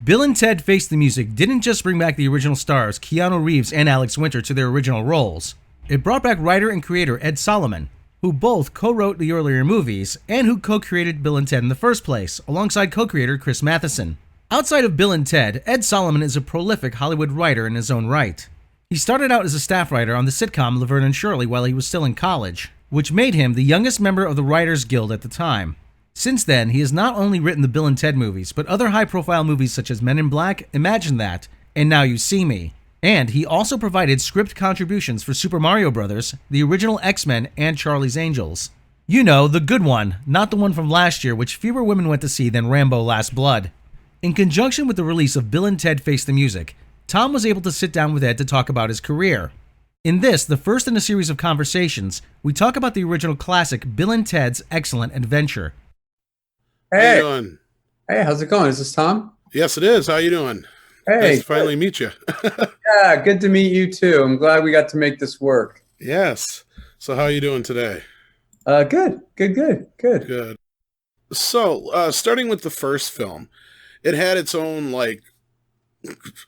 Bill and Ted Face the Music didn't just bring back the original stars Keanu Reeves and Alex Winter to their original roles. It brought back writer and creator Ed Solomon, who both co-wrote the earlier movies and who co-created Bill and Ted in the first place, alongside co-creator Chris Matheson. Outside of Bill and Ted, Ed Solomon is a prolific Hollywood writer in his own right. He started out as a staff writer on the sitcom Laverne and Shirley while he was still in college, which made him the youngest member of the Writers Guild at the time. Since then, he has not only written the Bill and Ted movies, but other high-profile movies such as Men in Black, Imagine That, and Now You See Me. And he also provided script contributions for Super Mario Bros., the original X-Men, and Charlie's Angels. You know, the good one, not the one from last year, which fewer women went to see than Rambo: Last Blood. In conjunction with the release of Bill and Ted Face the Music, Tom was able to sit down with Ed to talk about his career. In this, the first in a series of conversations, we talk about the original classic Bill and Ted's Excellent Adventure. Hey. How you doing? Hey, how's it going? Is this Tom? Yes, it is. How you doing? Hey. Nice to finally meet you. Yeah, good to meet you too. I'm glad we got to make this work. Yes. So how are you doing today? Good. So, starting with the first film, it had its own,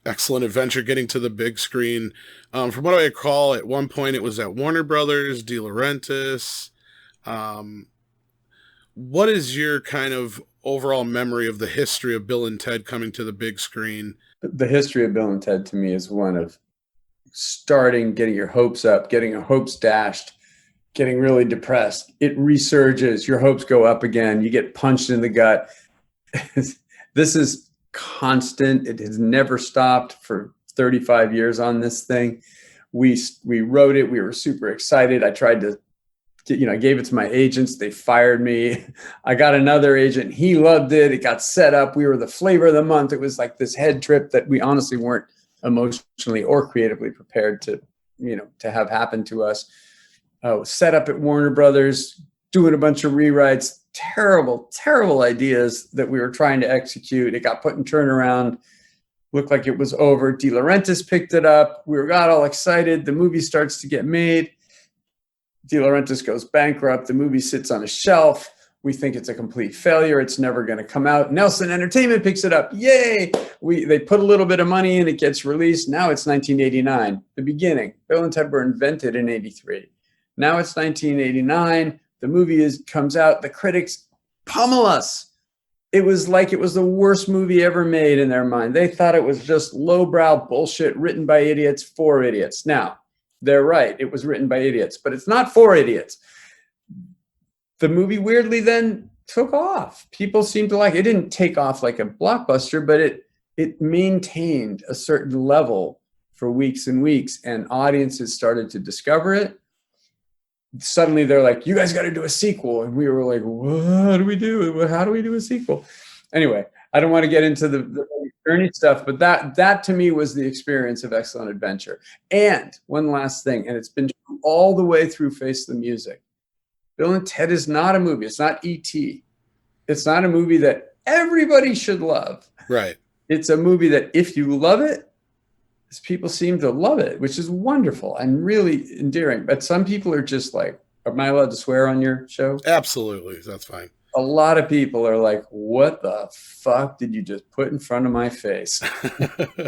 excellent adventure getting to the big screen. From what I recall, at one point it was at Warner Brothers, De Laurentis. What is your kind of overall memory of the history of Bill and Ted coming to the big screen? The history of Bill and Ted to me is one of starting, getting your hopes up, getting your hopes dashed, getting really depressed. It resurges, your hopes go up again, you get punched in the gut. This is constant. It has never stopped for 35 years on this thing. We wrote it. We were super excited. I tried to I gave it to my agents. They fired me. I got another agent. He loved it. It got set up. We were the flavor of the month. It was like this head trip that we honestly weren't emotionally or creatively prepared to have happen to us. Set up at Warner Brothers, doing a bunch of rewrites, terrible ideas that we were trying to execute. It got put in turnaround. Looked like it was over. De Laurentis picked it up. We got all excited. The movie starts to get made. De Laurentis goes bankrupt. The movie sits on a shelf. We think it's a complete failure. It's never going to come out. Nelson Entertainment picks it up. Yay! They put a little bit of money in. It gets released. Now it's 1989. The beginning. Bill and Ted were invented in 83. Now it's 1989. The movie comes out. The critics pummel us. It was like it was the worst movie ever made in their mind. They thought it was just lowbrow bullshit written by idiots for idiots. Now, they're right. It was written by idiots, but it's not for idiots. The movie weirdly then took off. People seemed to like it. It didn't take off like a blockbuster, but it maintained a certain level for weeks and weeks, and audiences started to discover it. Suddenly they're like, you guys got to do a sequel. And we were like, what do we do? How do we do a sequel? Anyway, I don't want to get into the journey stuff, but that to me was the experience of Excellent Adventure. And one last thing, and it's been true all the way through Face the Music. Bill and Ted is not a movie. It's not E.T. It's not a movie that everybody should love. Right. It's a movie that if you love it, people seem to love it, which is wonderful and really endearing. But some people are just like, am I allowed to swear on your show? Absolutely. That's fine. A lot of people are like, what the fuck did you just put in front of my face?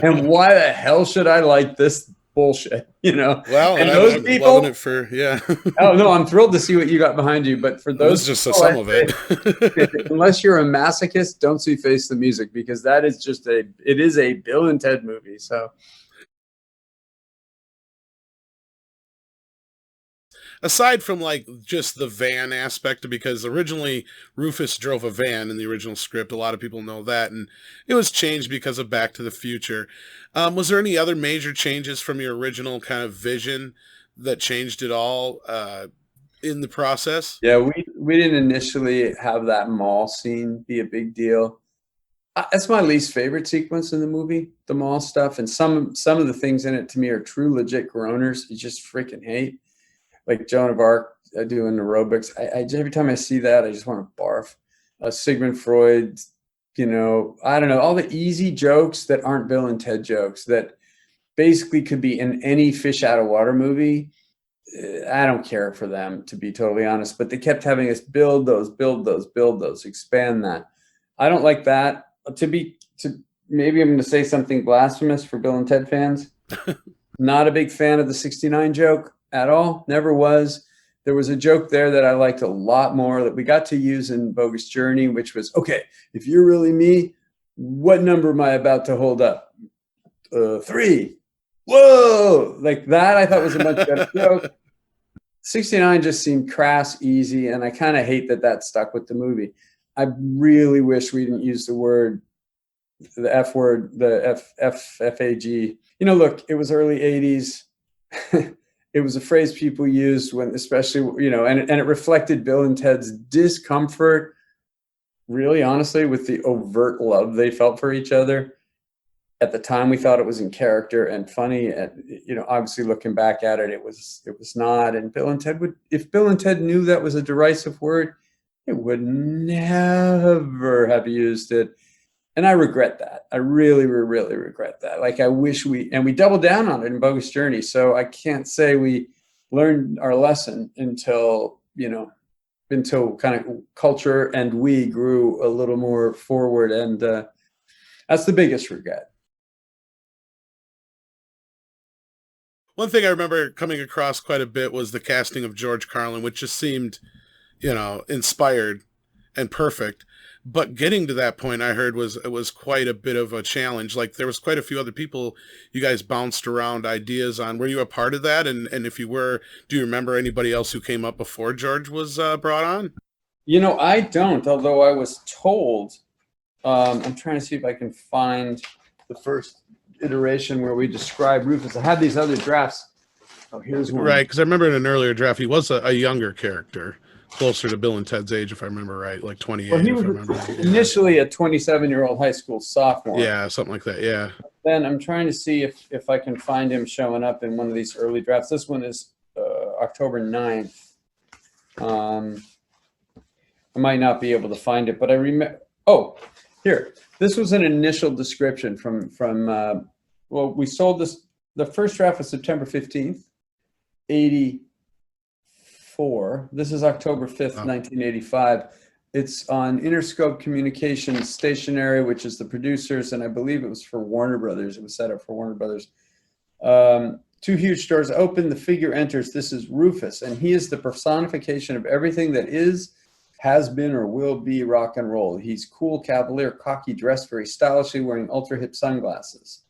And why the hell should I like this bullshit? Well, and those I'm people, loving it for, yeah. Oh no, I'm thrilled to see what you got behind you. But for those, just some of it. Unless you're a masochist, don't see Face the Music, because that is it is a Bill and Ted movie. So. Aside from just the van aspect, because originally Rufus drove a van in the original script, a lot of people know that, and it was changed because of Back to the Future. Was there any other major changes from your original kind of vision that changed it all in the process? Yeah, we didn't initially have that mall scene be a big deal. That's my least favorite sequence in the movie, the mall stuff, and some of the things in it to me are true legit groaners you just freaking hate. Like Joan of Arc doing aerobics. Every time I see that, I just want to barf. Sigmund Freud, I don't know, all the easy jokes that aren't Bill and Ted jokes that basically could be in any fish out of water movie. I don't care for them, to be totally honest, but they kept having us build those, expand that. I don't like that. maybe I'm going to say something blasphemous for Bill and Ted fans. Not a big fan of the 69 joke at all. Never was. There was a joke there that I liked a lot more that we got to use in Bogus Journey, which was, okay, if you're really me, what number am I about to hold up? 3. Whoa! Like that, I thought was a much better joke. 69 just seemed crass, easy, and I kind of hate that stuck with the movie. I really wish we didn't use the word, the F word, the F-A-G. You know, look, it was early 80s. It was a phrase people used when, especially, you know, and it reflected Bill and Ted's discomfort, really, honestly, with the overt love they felt for each other. At the time, we thought it was in character and funny. And, you know, obviously looking back at it, it was not. And Bill and Ted if Bill and Ted knew that was a derisive word, it would never have used it. And I regret that. I really, really regret that. Like, I wish we doubled down on it in Bogus Journey. So I can't say we learned our lesson until kind of culture and we grew a little more forward. And that's the biggest regret. One thing I remember coming across quite a bit was the casting of George Carlin, which just seemed, you know, inspired and perfect. But getting to that point, I heard it was quite a bit of a challenge. Like, there was quite a few other people you guys bounced around ideas on. Were you a part of that? And if you were, do you remember anybody else who came up before George was brought on? You know, I don't, although I was told, I'm trying to see if I can find the first iteration where we describe Rufus. I had these other drafts. Oh, here's one. Right, because I remember in an earlier draft, he was a younger character, closer to Bill and Ted's age, if I remember right, like 28. Well, he was initially a 27-year-old high school sophomore. Yeah, something like that, yeah. Then I'm trying to see if I can find him showing up in one of these early drafts. This one is October 9th. I might not be able to find it, but I remember. Oh, here. This was an initial description from well, we sold this. The first draft was September 15th, 84. This is October 5th, 1985. It's on Interscope Communications Stationery, which is the producers, and I believe it was for Warner Brothers. It was set up for Warner Brothers. 2 huge doors open. The figure enters. This is Rufus, and he is the personification of everything that is, has been, or will be rock and roll. He's cool, cavalier, cocky, dressed very stylishly, wearing ultra-hip sunglasses.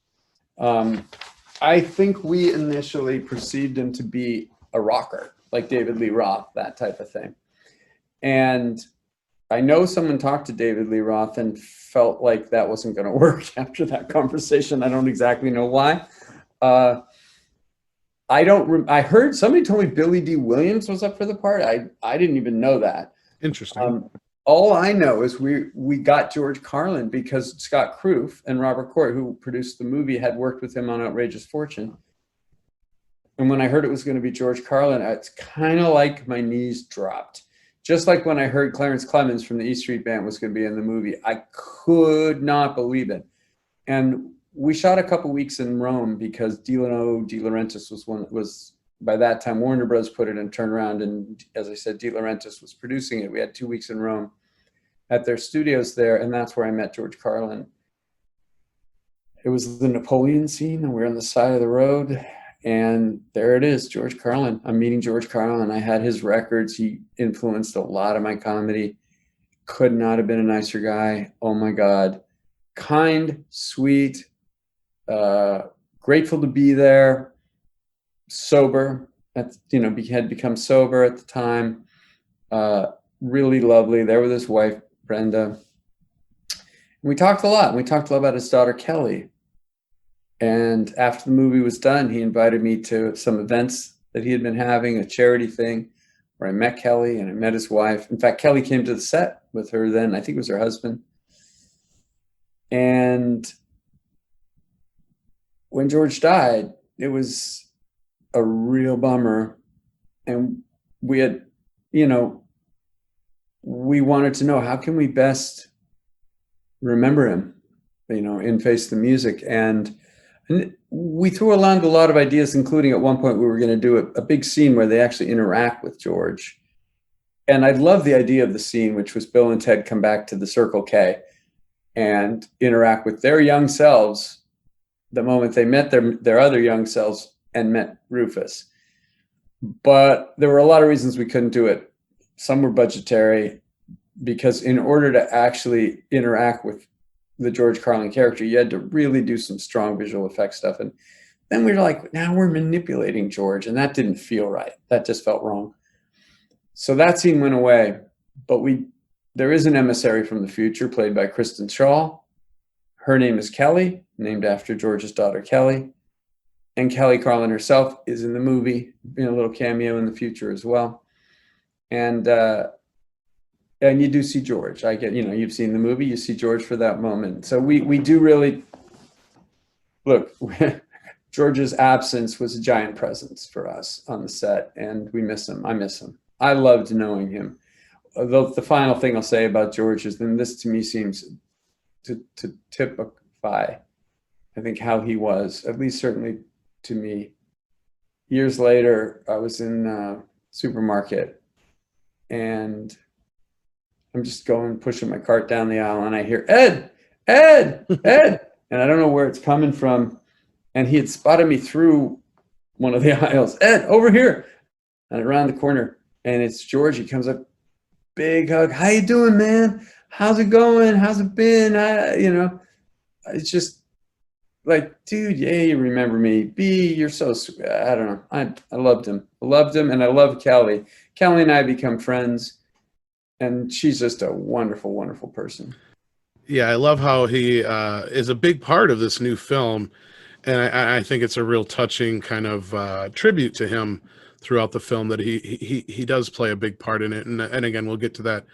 I think we initially perceived him to be a rocker, like David Lee Roth, that type of thing. And I know someone talked to David Lee Roth and felt like that wasn't going to work after that conversation. I don't exactly know why. I heard somebody told me Billy D. Williams was up for the part. I didn't even know that. Interesting. All I know is we got George Carlin because Scott Kroof and Robert Court, who produced the movie, had worked with him on Outrageous Fortune. And when I heard it was going to be George Carlin, it's kind of like my knees dropped. Just like when I heard Clarence Clemens from the E Street Band was going to be in the movie, I could not believe it. And we shot a couple weeks in Rome because Dino De Laurentis was by that time, Warner Bros. Put it in turnaround. And as I said, De Laurentis was producing it. We had 2 weeks in Rome at their studios there. And that's where I met George Carlin. It was the Napoleon scene, and we were on the side of the road. And there it is, George Carlin. I'm meeting George Carlin. I had his records. He influenced a lot of my comedy. Could not have been a nicer guy. Oh, my God. Kind, sweet, grateful to be there. Sober, he had become sober at the time. Really lovely. There with his wife, Brenda. And we talked a lot. We talked a lot about his daughter, Kelly. And after the movie was done, he invited me to some events that he had been having, a charity thing where I met Kelly and I met his wife. In fact, Kelly came to the set with her then. I think it was her husband. And when George died, it was a real bummer. And we had, we wanted to know, how can we best remember him, in Face the Music. And we threw around a lot of ideas, including at one point we were going to do a big scene where they actually interact with George. And I love the idea of the scene, which was Bill and Ted come back to the Circle K. and interact with their young selves the moment they met their other young selves and met Rufus. But there were a lot of reasons we couldn't do it. Some were budgetary, because in order to actually interact with the George Carlin character, you had to really do some strong visual effects stuff. And then we were like, now we're manipulating George, and that didn't feel right. That just felt wrong. So that scene went away, but there is an emissary from the future played by Kristen Shaw. Her name is Kelly, named after George's daughter, Kelly. And Kelly Carlin herself is in the movie, in a little cameo in the future as well. And you do see George. You've seen the movie, you see George for that moment. So we do really, look, George's absence was a giant presence for us on the set, and we miss him. I miss him. I loved knowing him. Although the final thing I'll say about George is, then this to me seems to typify, I think, how he was, at least certainly to me. Years later, I was in a supermarket, and I'm just pushing my cart down the aisle, and I hear, Ed, Ed, Ed. And I don't know where it's coming from. And he had spotted me through one of the aisles. Ed, over here. And around the corner, and it's George. He comes up, big hug. How you doing, man? How's it going? How's it been? It's just like, dude, yeah, you remember me. B, you're so sweet. I don't know. I loved him. I loved him, and I love Kelly. Kelly and I become friends, and she's just a wonderful, wonderful person. Yeah, I love how he is a big part of this new film, and I think it's a real touching kind of tribute to him throughout the film, that he does play a big part in it. And again, we'll get to that.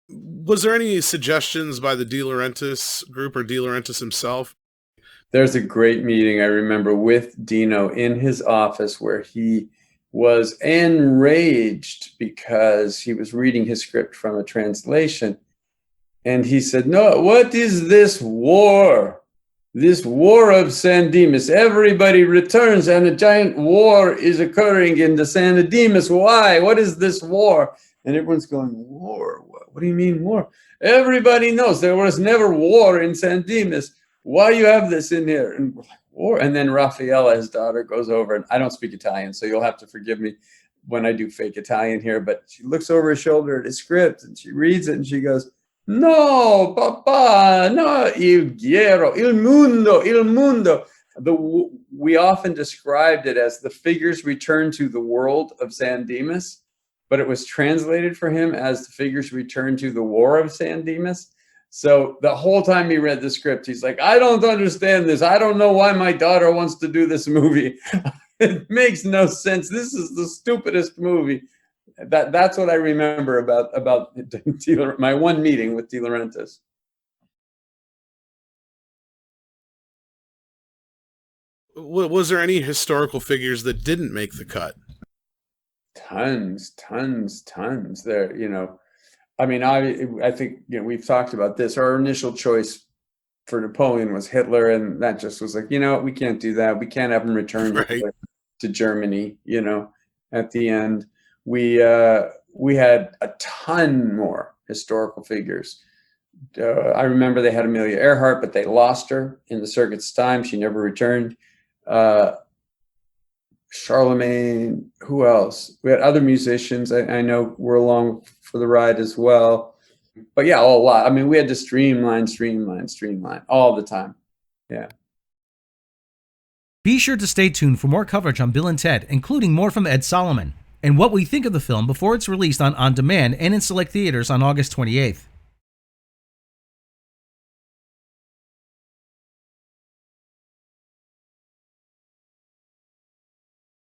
Was there any suggestions by the De Laurentis group or De Laurentis himself? There's a great meeting I remember with Dino in his office, where he was enraged because he was reading his script from a translation. And he said, no, what is this war? This war of San Dimas. Everybody returns, and a giant war is occurring in the San Dimas. Why? What is this war? And everyone's going, war? What do you mean war? Everybody knows there was never war in San Dimas. Why you have this in here? And we're like, war? And then Raffaella, his daughter, goes over, and I don't speak Italian, so you'll have to forgive me when I do fake Italian here, but she looks over her shoulder at his script, and she reads it, and she goes, no, Papa, no, il guerro, il mundo, il mundo. We often described it as the figures return to the world of San Dimas, but it was translated for him as the figures return to the war of San Dimas. So the whole time he read the script, he's like, I don't understand this. I don't know why my daughter wants to do this movie. It makes no sense. This is the stupidest movie. That's what I remember about my one meeting with De Laurentis. Was there any historical figures that didn't make the cut? Tons. There, I mean, I think, we've talked about this. Our initial choice for Napoleon was Hitler, and that just was like, we can't do that. We can't have him return to Germany, at the end. We had a ton more historical figures. I remember they had Amelia Earhart, but they lost her in the circuit's time. She never returned. Charlemagne, who else? We had other musicians I know were along for the ride as well. But yeah, a lot. I mean, we had to streamline all the time. Yeah. Be sure to stay tuned for more coverage on Bill and Ted, including more from Ed Solomon, and what we think of the film before it's released on demand and in select theaters on August 28th.